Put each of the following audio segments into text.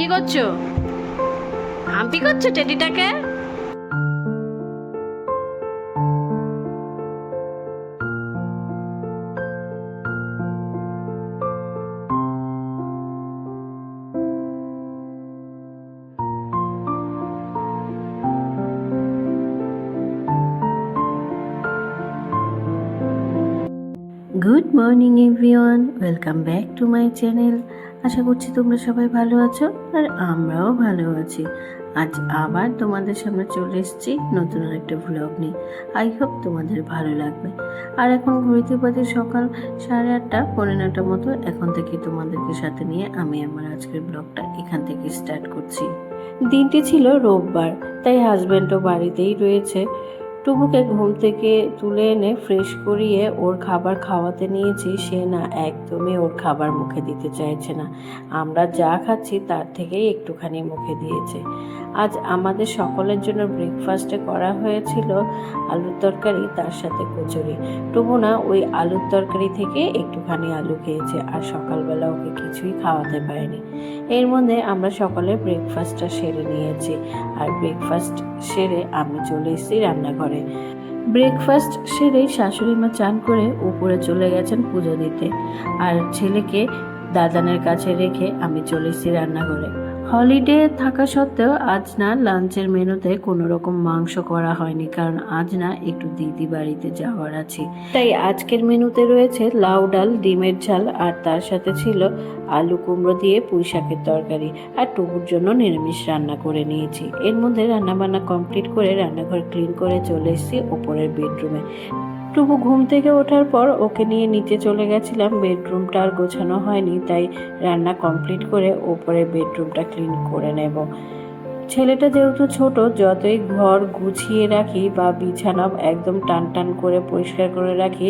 কি করছো? হাম্পি করছো টেডিটাকে? Good morning everyone, welcome back to my channel. আশা করছি তোমরা সবাই ভালো আছো আর আমরাও ভালো আছি। আজ আবার তোমাদের সামনে চলে এসেছি নতুন একটা ভ্লগ নিয়ে। আই হোপ তোমাদের ভালো লাগবে। আর এখন ঘড়িতে বাজে সকাল 8:30, 9:45 মতো। এখন থেকে তোমাদেরকে সাথে নিয়ে আমি আমার আজকের ব্লগটা এখান থেকে স্টার্ট করছি। দিনটি ছিল রোববার, তাই হাজব্যান্ডও বাড়িতেই রয়েছে। টুবুকে ঘুম থেকে তুলে এনে ফ্রেশ করিয়ে ওর খাবার খাওয়াতে নিয়েছি। সে না, একদমই ওর খাবার মুখে দিতে চাইছে না। আমরা যা খাচ্ছি তার থেকেই একটুখানি মুখে দিয়েছে। আজ আমাদের সকলের জন্য ব্রেকফাস্টে করা হয়েছিল আলুর তরকারি, তার সাথে কচুরি। টুবু না ওই আলুর তরকারি থেকে একটুখানি আলু খেয়েছে, আর সকালবেলা ওকে কিছুই খাওয়াতে পারেনি। এর মধ্যে আমরা সকলে ব্রেকফাস্টটা সেরে নিয়েছি, আর ব্রেকফাস্ট সেরে আমি চলে এসেছি রান্নাঘরে। ব্রেকফাস্ট সেরেই শাশুড়ি মা চান করে উপরে চলে গেছেন পুজো দিতে, আর ছেলেকে দাদানের কাছে রেখে আমি চলে এসেছি রান্নাঘরে। হলিডে থাকা সত্ত্বেও আজ না লাঞ্চের মেনুতে কোনো রকম মাংস করা হয়নি, কারণ আজ না একটু দিদি বাড়িতে যাওয়ার আছে। তাই আজকের মেনুতে রয়েছে লাউ ডাল, ডিমের ঝাল, আর তার সাথে ছিল আলু কুমড়ো দিয়ে পুঁই শাকের তরকারি। আর টুকুর জন্য নিরামিষ রান্না করে নিয়েছি। এর মধ্যে রান্নাবান্না কমপ্লিট করে রান্নাঘর ক্লিন করে চলে এসেছি ওপরের বেডরুমে। টুকু ঘুম থেকে ওঠার পর ওকে নিয়ে নিচে চলে গেছিলাম। বেডরুমটা আর গোছানো হয়নি, তাই রান্না কমপ্লিট করে ওপরে বেডরুমটা ক্লিন করে নেব। ছেলেটা যেহেতু ছোট, যতই ঘর গুছিয়ে রাখি বা বিছানা একদম টান টান করে পরিষ্কার করে রাখি,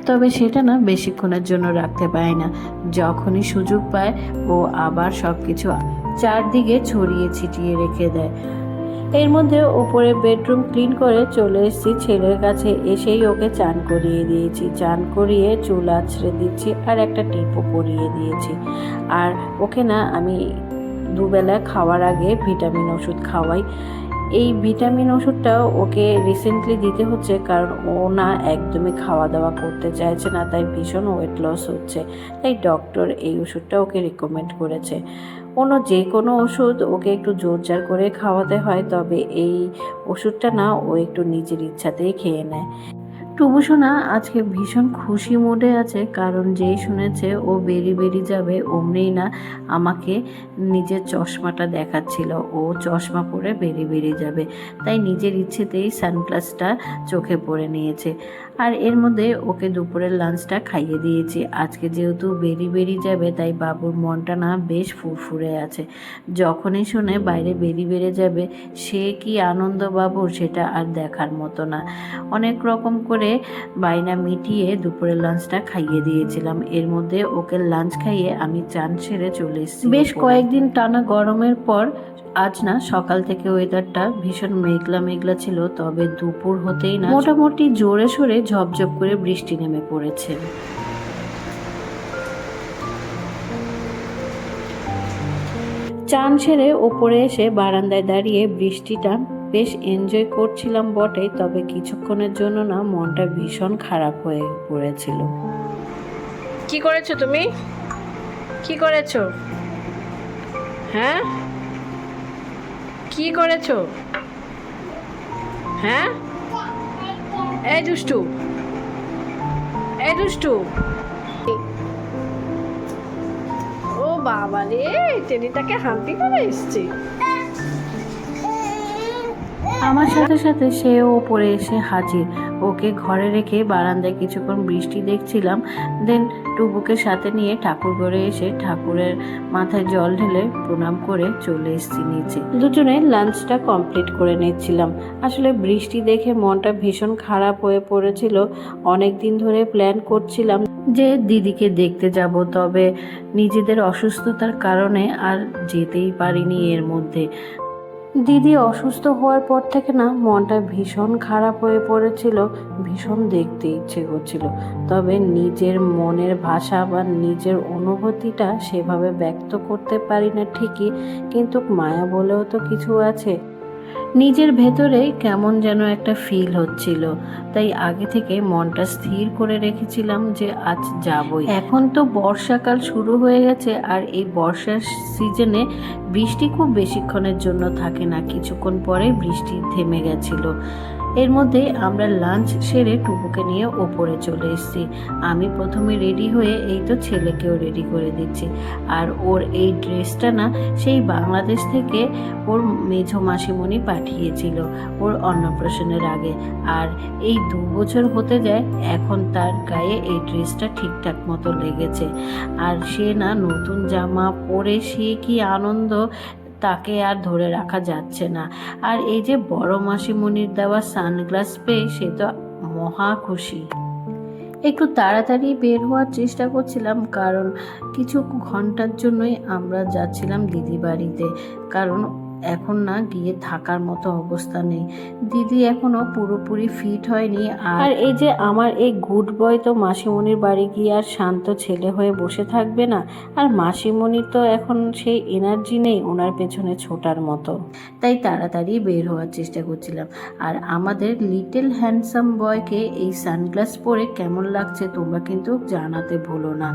তবে সেটা না বেশিক্ষণের জন্য রাখতে পারে না। যখনই সুযোগ পায় ও আবার সব কিছু চারদিকে ছড়িয়ে ছিটিয়ে রেখে দেয়। এর মধ্যে ওপরে বেডরুম ক্লিন করে চলে এসেছি ছেলের কাছে। এসেই ওকে চান করিয়ে দিয়েছি, চান করিয়ে চুল আছড়ে দিচ্ছি, আর একটা টিপও পরিয়ে দিয়েছি। আর ওকে না আমি দুবেলা খাওয়ার আগে ভিটামিন ওষুধ খাওয়াই। এই ভিটামিন ওষুধটা ওকে রিসেন্টলি দিতে হচ্ছে, কারণ ও না একদমই খাওয়া দাওয়া করতে চাইছে না, তাই ভীষণ ওয়েট লস হচ্ছে। তাই ডক্টর এই ওষুধটা ওকে রিকমেন্ড করেছে। যে কোনো ওষুধ ওকে একটু জোরজার করে খাওয়াতে হয়, তবে এই ওষুধটা না ও একটু নিজের ইচ্ছাতেই খেয়ে নেয়। টুবুসোনা আজকে ভীষণ খুশি মুডে আছে, কারণ যেই শুনেছে ও বেরিয়ে যাবে অমনিই না আমাকে নিজের চশমাটা দেখাচ্ছিল। ও চশমা পরে বেরিয়ে যাবে, তাই নিজের ইচ্ছেতেই সানগ্লাসটা চোখে পরে নিয়েছে। আর এর মধ্যে ওকে দুপুরের লাঞ্চটা খাইয়ে দিয়েছি। আজকে যেহেতু বেরিয়ে যাবে, তাই বাবুর মনটা না বেশ ফুরফুরে আছে। যখনই শুনে বাইরে বেরিয়ে যাবে, সে কি আনন্দ বাবুর, সেটা আর দেখার মতো না। অনেক রকম করে বায়না মিটিয়ে দুপুরের লাঞ্চটা খাইয়ে দিয়েছিলাম। এর মধ্যে ওকে লাঞ্চ খাইয়ে আমি চান সেরে চলে এসেছি। বেশ কয়েকদিন টানা গরমের পর আজ না সকাল থেকে ওয়েদারটা ভীষণ মেঘলা মেঘলা ছিল, তবে দুপুর হতেই না মোটামুটি জোরে সোরে ঝপঝপ করে বৃষ্টি নেমে পড়েছে। চান সেরে ওপরে এসে বারান্দায় দাঁড়িয়ে বৃষ্টিটা বেশ এনজয় করছিলাম বটে, তবে কিছুক্ষণের জন্য না মনটা ভীষণ খারাপ হয়ে পড়েছিল। কি করেছো তুমি? কি করেছো? হ্যাঁ, কি করেছো? হ্যাঁ, এই দুষ্টু, এই দুষ্টু। ও বাবা রে, টেনিটাকে হাম্পি করে এসছে। আমার সাথে সাথে সেও ওপরে এসে হাজির। ওকে ঘরে রেখে বারান্দায় কিছুক্ষণ বৃষ্টি দেখছিলাম। দেন টুবুকে সাথে নিয়ে ঠাকুর ঘরে এসে ঠাকুরের মাথায় জল ঢেলে প্রণাম করে চলে এসেছি নিচে। দুজনে লাঞ্চটা কমপ্লিট করে নিচ্ছিলাম। আসলে বৃষ্টি দেখে মনটা ভীষণ খারাপ হয়ে পড়েছিল। অনেক দিন ধরে প্ল্যান করছিলাম যে দিদিকে দেখতে যাব, তবে নিজেদের অসুস্থতার কারণে আর যেতেই পারিনি। এর মধ্যে দিদি অসুস্থ হওয়ার পর থেকে না মনটা ভীষণ খারাপ হয়ে পড়েছিল, ভীষণ দেখতে ইচ্ছে করছিল, তবে নিজের মনের ভাষা বা নিজের অনুভূতিটা সেভাবে ব্যক্ত করতে পারি না ঠিকই, কিন্তু মায়া বলেও তো কিছু আছে। নিজের ভেতরে কেমন যেন একটা ফিল হচ্ছিল, তাই আগে থেকে মনটা স্থির করে রেখেছিলাম যে আজ যাবই। এখন তো বর্ষাকাল শুরু হয়ে গেছে, আর এই বর্ষার সিজনে বৃষ্টি খুব বেশিক্ষণের জন্য থাকে না, কিছুক্ষণ পরে বৃষ্টি থেমে গেছিল। এর মধ্যে আমরা লাঞ্চ সেরে টুকুকে নিয়ে ওপরে চলে এসেছি। আমি প্রথমে রেডি হয়ে এই তো ছেলেকেও রেডি করে দিচ্ছি। আর ওর এই ড্রেসটা না সেই বাংলাদেশ থেকে ওর মেঝো মাসিমণি পাঠিয়েছিল ওর অন্নপ্রাশনের আগে, আর এই 2 বছর হতে যায় এখন তার গায়ে এই ড্রেসটা ঠিকঠাক মতো লেগেছে। আর সে না নতুন জামা পরে সে কি আনন্দ, তাকে আর ধরে রাখা যাচ্ছে না। আর এই যে বড় মাসিমণির দেওয়া সানগ্লাস পেয়ে সে তো মহা খুশি। একটু তাড়াতাড়ি বের হওয়ার চেষ্টা করছিলাম, কারণ কিছু ঘন্টার জন্যই আমরা যাচ্ছিলাম দিদি বাড়িতে, কারণ এখন না গিয়ে থাকার মতো অবস্থা নেই। দিদি এখনো পুরোপুরি ফিট হয়নি। আর এই যে আমার এই গুড বয় তো মাসিমণির বাড়ি গিয়ে আর শান্ত ছেলে হয়ে বসে থাকবে না, আর মাসিমণির তো এখন সেই এনার্জি নেই ওনার পেছনে ছোটার মতো, তাই তাড়াতাড়ি বের হওয়ার চেষ্টা করছিলাম। আর আমাদের লিটল হ্যান্ডসাম বয়কে এই সানগ্লাস পরে কেমন লাগছে তোমরা কিন্তু জানাতে ভুলো না।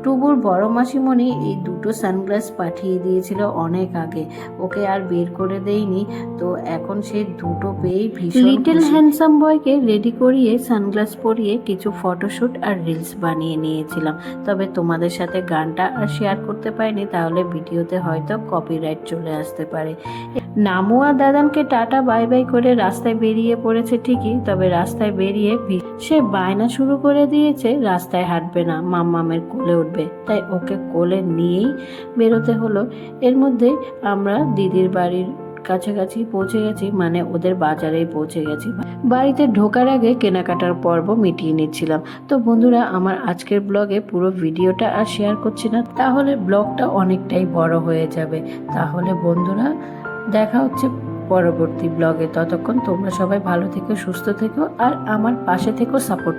টুবুর বড় মাসিমণি এই দুটো সানগ্লাস পাঠিয়ে দিয়েছিল অনেক আগে, ওকে আর বের করে দেইনি, তো এখন সে দুটো পেয়েই ভীষণ লিটল হ্যান্ডসাম বয়কে রেডি করিয়ে সানগ্লাস পরিয়ে কিছু ফটোশুট আর রিলস বানিয়ে নিয়েছিলাম, তবে তোমাদের সাথে গানটা আর শেয়ার করতে পারিনি, তাহলে ভিডিওতে হয়তো কপিরাইট চলে আসতে পারে। নামুয়া দাদানকে টাটা বাই বাই করে রাস্তায় বেরিয়ে পড়েছে ঠিকই, তবে রাস্তায় বেরিয়ে সে বায়না শুরু করে দিয়েছে রাস্তায় হাঁটবে না, মাম্মামের কোলে উঠবে, তাই ওকে কোলে নিয়েই বেরোতে হলো। এর মধ্যে আমরা দিদির বাড়ির কাছাকাছি পৌঁছে গেছি, মানে ওদের বাজারেই পৌঁছে গেছি। বাড়িতে ঢোকার আগে কেনাকাটার পর্ব মিটিয়ে নিচ্ছিলাম। তো বন্ধুরা, আমার আজকের ব্লগে পুরো ভিডিওটা আর শেয়ার করছি না, তাহলে ব্লগটা অনেকটাই বড় হয়ে যাবে। তাহলে বন্ধুরা, দেখা হচ্ছে পরবর্তী ব্লগে। ততক্ষণ তোমরা সবাই ভালো থেকো, সুস্থ থেকো, আর আমার পাশে থেকো, সাপোর্ট